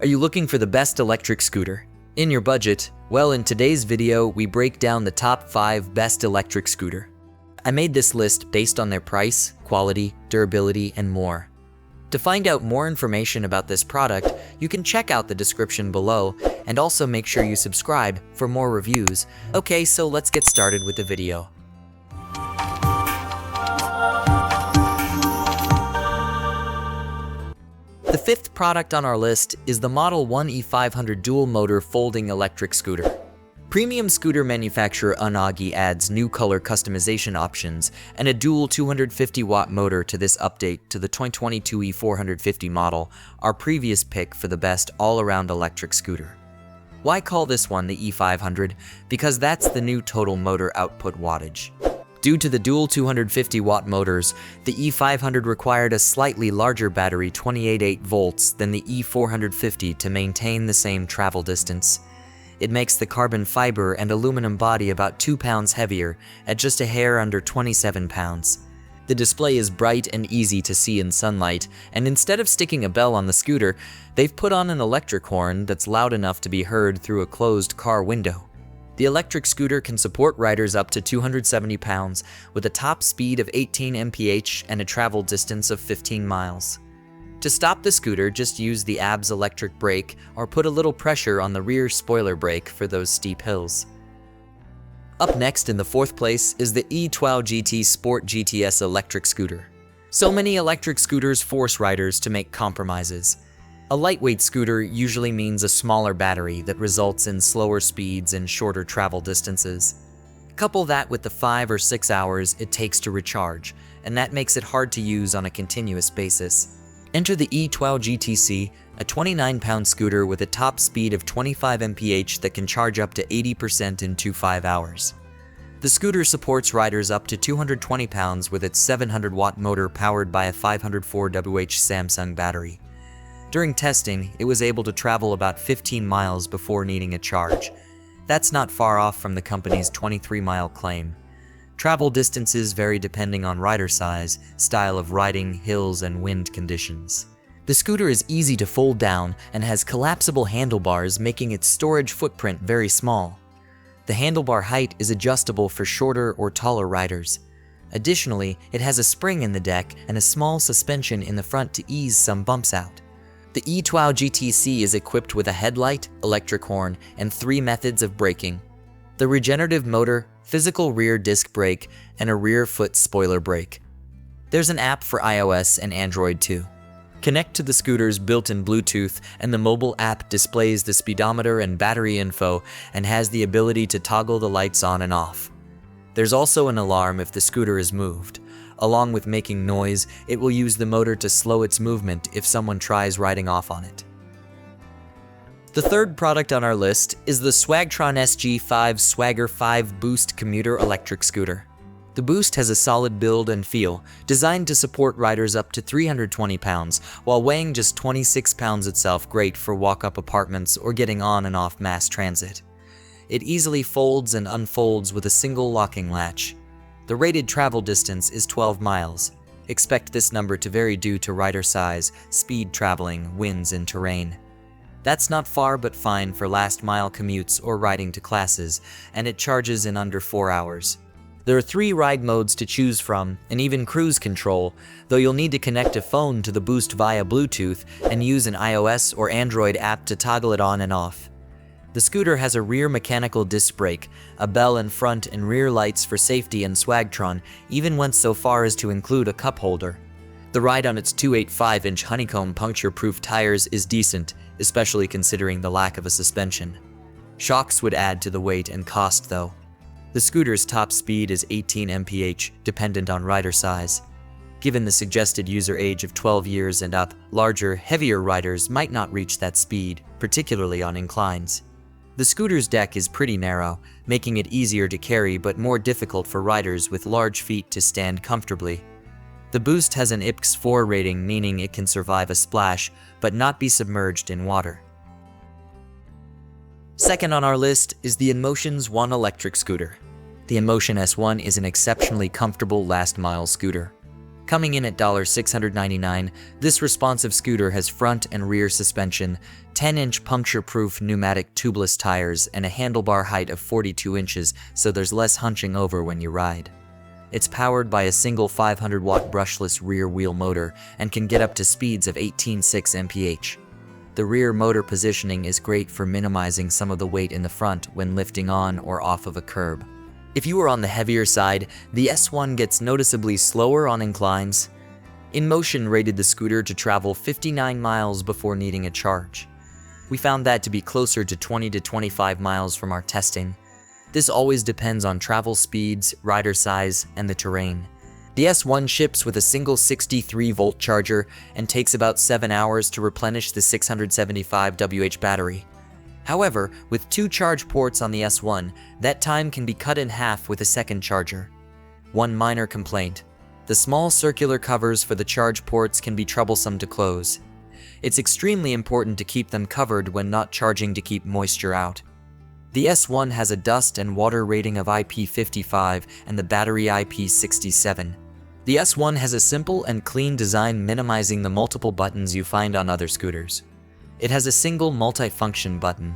Are you looking for the best electric scooter? In your budget? Well, in today's video, we break down the top 5 best electric scooter. I made this list based on their price, quality, durability, and more. To find out more information about this product, you can check out the description below, and also make sure you subscribe for more reviews. Okay, so let's get started with the video. The fifth product on our list is the Model 1 E500 dual-motor folding electric scooter. Premium scooter manufacturer Unagi adds new color customization options and a dual 250-watt motor to this update to the 2022 E450 model, our previous pick for the best all-around electric scooter. Why call this one the E500? Because that's the new total motor output wattage. Due to the dual 250-watt motors, the E500 required a slightly larger battery 28.8 volts than the E450 to maintain the same travel distance. It makes the carbon fiber and aluminum body about 2 pounds heavier at just a hair under 27 pounds. The display is bright and easy to see in sunlight, and instead of sticking a bell on the scooter, they've put on an electric horn that's loud enough to be heard through a closed car window. The electric scooter can support riders up to 270 pounds with a top speed of 18 mph and a travel distance of 15 miles. To stop the scooter, just use the ABS electric brake or put a little pressure on the rear spoiler brake for those steep hills. Up next in the fourth place is the E-TWOW GT Sport GTS electric scooter. So many electric scooters force riders to make compromises. A lightweight scooter usually means a smaller battery that results in slower speeds and shorter travel distances. Couple that with the 5 or 6 hours it takes to recharge, and that makes it hard to use on a continuous basis. Enter the E-TWOW GTC, a 29-pound scooter with a top speed of 25 mph that can charge up to 80% in 2.5 hours. The scooter supports riders up to 220 pounds with its 700-watt motor powered by a 504Wh Samsung battery. During testing, it was able to travel about 15 miles before needing a charge. That's not far off from the company's 23-mile claim. Travel distances vary depending on rider size, style of riding, hills, and wind conditions. The scooter is easy to fold down and has collapsible handlebars, making its storage footprint very small. The handlebar height is adjustable for shorter or taller riders. Additionally, it has a spring in the deck and a small suspension in the front to ease some bumps out. The E-TWOW GTC is equipped with a headlight, electric horn, and 3 methods of braking: the regenerative motor, physical rear disc brake, and a rear foot spoiler brake. There's an app for iOS and Android too. Connect to the scooter's built-in Bluetooth, and the mobile app displays the speedometer and battery info and has the ability to toggle the lights on and off. There's also an alarm if the scooter is moved. Along with making noise, it will use the motor to slow its movement if someone tries riding off on it. The third product on our list is the Swagtron SG5 Swagger 5 Boost Commuter electric scooter. The Boost has a solid build and feel, designed to support riders up to 320 pounds, while weighing just 26 pounds itself, great for walk-up apartments or getting on and off mass transit. It easily folds and unfolds with a single locking latch. The rated travel distance is 12 miles. Expect this number to vary due to rider size, speed traveling, winds, and terrain. That's not far but fine for last-mile commutes or riding to classes, and it charges in under 4 hours. There are 3 ride modes to choose from, and even cruise control, though you'll need to connect a phone to the Boost via Bluetooth and use an iOS or Android app to toggle it on and off. The scooter has a rear mechanical disc brake, a bell and front and rear lights for safety, and Swagtron even went so far as to include a cup holder. The ride on its 2.85-inch honeycomb puncture-proof tires is decent, especially considering the lack of a suspension. Shocks would add to the weight and cost though. The scooter's top speed is 18 mph, dependent on rider size. Given the suggested user age of 12 years and up, larger, heavier riders might not reach that speed, particularly on inclines. The scooter's deck is pretty narrow, making it easier to carry but more difficult for riders with large feet to stand comfortably. The Boost has an IPX 4 rating, meaning it can survive a splash but not be submerged in water. Second on our list is the InMotion's One electric scooter. The InMotion S1 is an exceptionally comfortable last-mile scooter. Coming in at $699, this responsive scooter has front and rear suspension, 10-inch puncture-proof pneumatic tubeless tires, and a handlebar height of 42 inches, so there's less hunching over when you ride. It's powered by a single 500-watt brushless rear wheel motor and can get up to speeds of 18.6 mph. The rear motor positioning is great for minimizing some of the weight in the front when lifting on or off of a curb. If you are on the heavier side, the S1 gets noticeably slower on inclines. InMotion rated the scooter to travel 59 miles before needing a charge. We found that to be closer to 20 to 25 miles from our testing. This always depends on travel speeds, rider size, and the terrain. The S1 ships with a single 63-volt charger and takes about 7 hours to replenish the 675 Wh battery. However, with 2 charge ports on the S1, that time can be cut in half with a second charger. One minor complaint: the small circular covers for the charge ports can be troublesome to close. It's extremely important to keep them covered when not charging to keep moisture out. The S1 has a dust and water rating of IP55 and the battery IP67. The S1 has a simple and clean design, minimizing the multiple buttons you find on other scooters. It has a single multi-function button: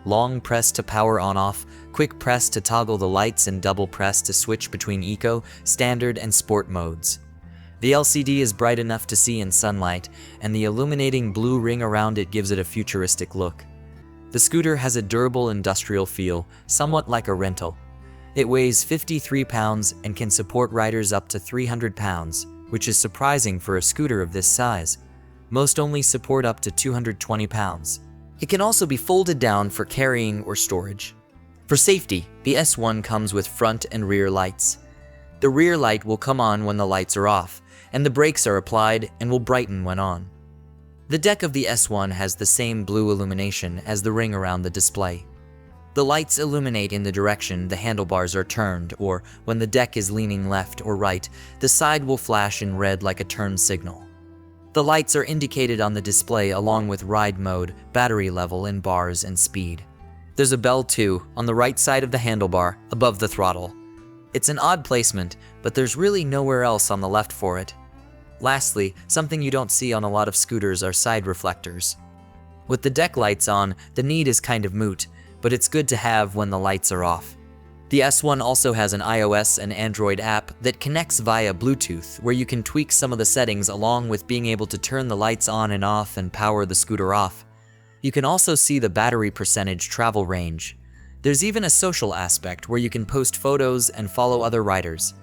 long press to power on-off, quick press to toggle the lights, and double press to switch between eco, standard, and sport modes. The LCD is bright enough to see in sunlight, and the illuminating blue ring around it gives it a futuristic look. The scooter has a durable industrial feel, somewhat like a rental. It weighs 53 pounds and can support riders up to 300 pounds, which is surprising for a scooter of this size. Most only support up to 220 pounds. It can also be folded down for carrying or storage. For safety, the S1 comes with front and rear lights. The rear light will come on when the lights are off, and the brakes are applied and will brighten when on. The deck of the S1 has the same blue illumination as the ring around the display. The lights illuminate in the direction the handlebars are turned, or when the deck is leaning left or right, the side will flash in red like a turn signal. The lights are indicated on the display along with ride mode, battery level, and bars and speed. There's a bell too, on the right side of the handlebar, above the throttle. It's an odd placement, but there's really nowhere else on the left for it. Lastly, something you don't see on a lot of scooters are side reflectors. With the deck lights on, the need is kind of moot, but it's good to have when the lights are off. The S1 also has an iOS and Android app that connects via Bluetooth, where you can tweak some of the settings along with being able to turn the lights on and off and power the scooter off. You can also see the battery percentage travel range. There's even a social aspect where you can post photos and follow other riders.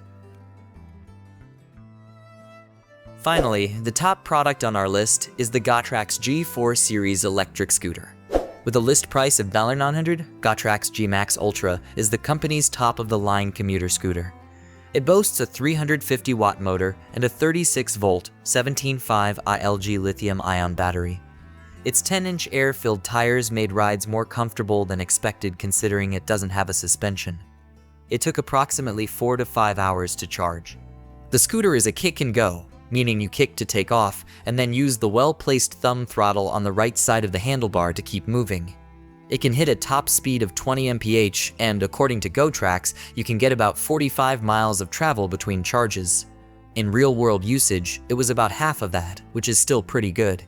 Finally, the top product on our list is the Gotrax G4 series electric scooter. With a list price of $900, Gotrax G-Max Ultra is the company's top-of-the-line commuter scooter. It boasts a 350-watt motor and a 36-volt, 17.5 ILG lithium-ion battery. Its 10-inch air-filled tires made rides more comfortable than expected, considering it doesn't have a suspension. It took approximately 4 to 5 hours to charge. The scooter is a kick and go, meaning you kick to take off, and then use the well-placed thumb throttle on the right side of the handlebar to keep moving. It can hit a top speed of 20 mph, and according to Gotrax, you can get about 45 miles of travel between charges. In real-world usage, it was about half of that, which is still pretty good.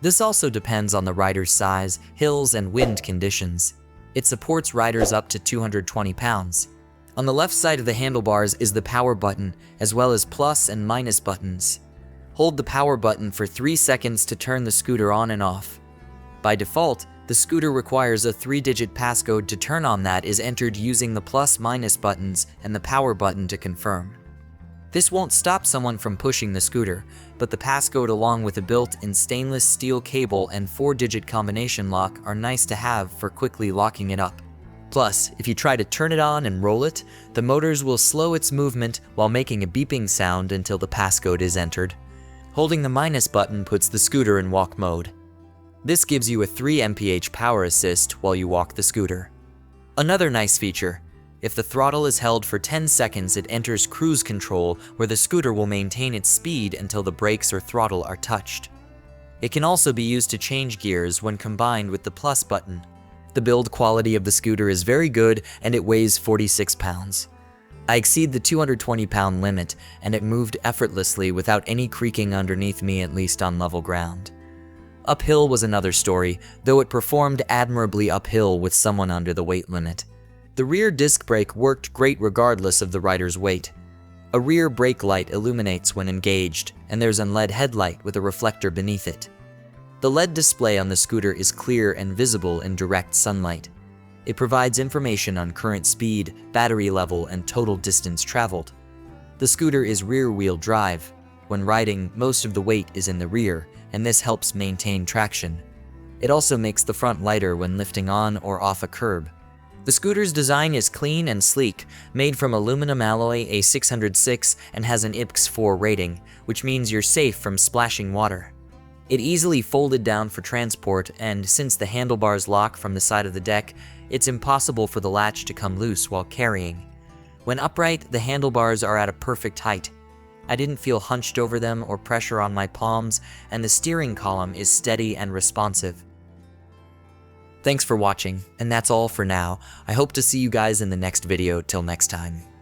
This also depends on the rider's size, hills, and wind conditions. It supports riders up to 220 pounds. On the left side of the handlebars is the power button, as well as plus and minus buttons. Hold the power button for 3 seconds to turn the scooter on and off. By default, the scooter requires a 3-digit passcode to turn on that is entered using the plus-minus buttons and the power button to confirm. This won't stop someone from pushing the scooter, but the passcode along with a built-in stainless steel cable and 4-digit combination lock are nice to have for quickly locking it up. Plus, if you try to turn it on and roll it, the motors will slow its movement while making a beeping sound until the passcode is entered. Holding the minus button puts the scooter in walk mode. This gives you a 3 mph power assist while you walk the scooter. Another nice feature: if the throttle is held for 10 seconds, it enters cruise control, where the scooter will maintain its speed until the brakes or throttle are touched. It can also be used to change gears when combined with the plus button. The build quality of the scooter is very good, and it weighs 46 pounds. I exceed the 220-pound limit, and it moved effortlessly without any creaking underneath me, at least on level ground. Uphill was another story, though it performed admirably uphill with someone under the weight limit. The rear disc brake worked great regardless of the rider's weight. A rear brake light illuminates when engaged, and there's a LED headlight with a reflector beneath it. The LED display on the scooter is clear and visible in direct sunlight. It provides information on current speed, battery level, and total distance traveled. The scooter is rear-wheel drive. When riding, most of the weight is in the rear, and this helps maintain traction. It also makes the front lighter when lifting on or off a curb. The scooter's design is clean and sleek, made from aluminum alloy A606 and has an IPX 4 rating, which means you're safe from splashing water. It easily folded down for transport, and since the handlebars lock from the side of the deck, it's impossible for the latch to come loose while carrying. When upright, the handlebars are at a perfect height. I didn't feel hunched over them or pressure on my palms, and the steering column is steady and responsive. Thanks for watching, and that's all for now. I hope to see you guys in the next video. Till next time.